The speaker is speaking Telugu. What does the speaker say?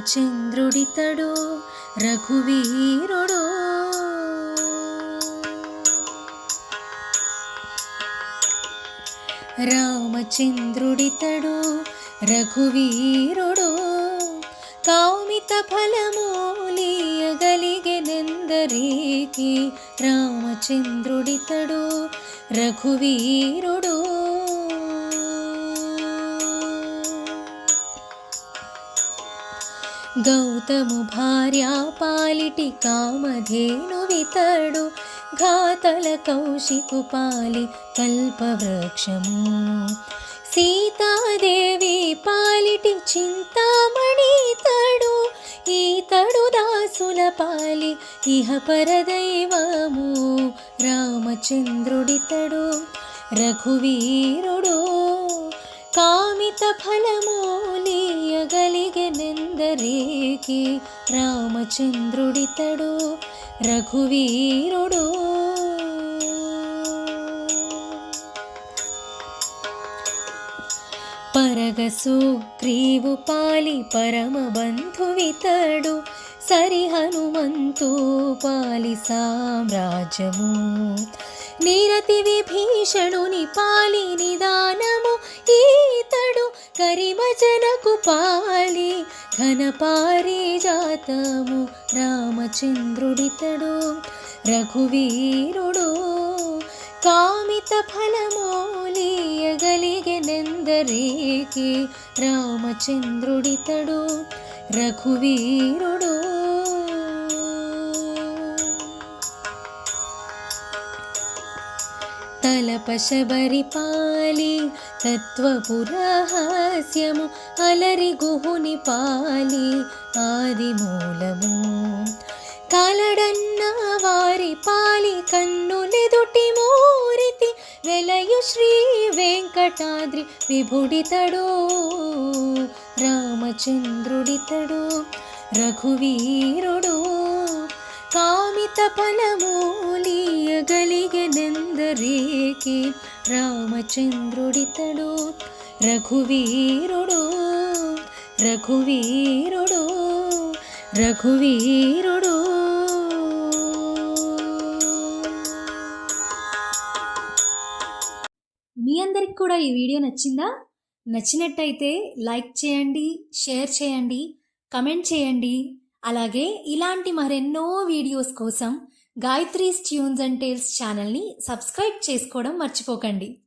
రామచంద్రుడితడు రఘువీరుడు. రామచంద్రుడితడు రఘువీరుడు, కామిత ఫలమూలియగలిగెనెందరికి. రామచంద్రుడితడు రఘువీరుడు. గౌతము భార్య పాలిటి కామధేనువితడు, ఘాతల కౌశికు పాలి కల్పవృక్షము. సీతాదేవి పాలిటి చింతామణితడు, ఈతడు దాసుల పాలి ఇహ పరదైవము. రామచంద్రుడితడు రఘువీరుడు, కామిత ఫలమూలియగలిగెనెందరికి. రామచంద్రుడితడు రఘువీరుడు. పరగ సుగ్రీవు పాలి పరమబంధువితడు, సరి హనుమంతు పాలి సామ్రాజ్యము. నిరతి విభీషణుని పాలి నిదానము, ఈతడు కరిమజనకు పాలి ఘన పారిజాతము. రామచంద్రుడితడు రఘువీరుడు, కామిత ఫలమూలియగలిగెనెందరికి. రామచంద్రుడితడు రఘువీరుడు. తలపశబరి పాలి తత్వపురహస్యము, అలరి గుహుని పాలి ఆదిమూలము. కాలడన్న వారి పాలి కన్నులెదుటి మూరితి, వెలయు శ్రీ వెంకటాద్రి విభుడితడు. రామచంద్రుడితడు రఘువీరుడు, కామిత ఫలమూలియగలిగెనెందరికి. రామచంద్రుడితడు రఘువీరుడు. రఘువీరుడు రఘువీరుడు. మీ అందరికి కూడా ఈ వీడియో నచ్చిందా? నచ్చినట్టయితే లైక్ చేయండి, షేర్ చేయండి, కమెంట్ చేయండి. అలాగే ఇలాంటి మరెన్నో వీడియోస్ కోసం గాయత్రీస్ ట్యూన్స్ అండ్ టేల్స్ ఛానల్ని సబ్స్క్రైబ్ చేసుకోవడం మర్చిపోకండి.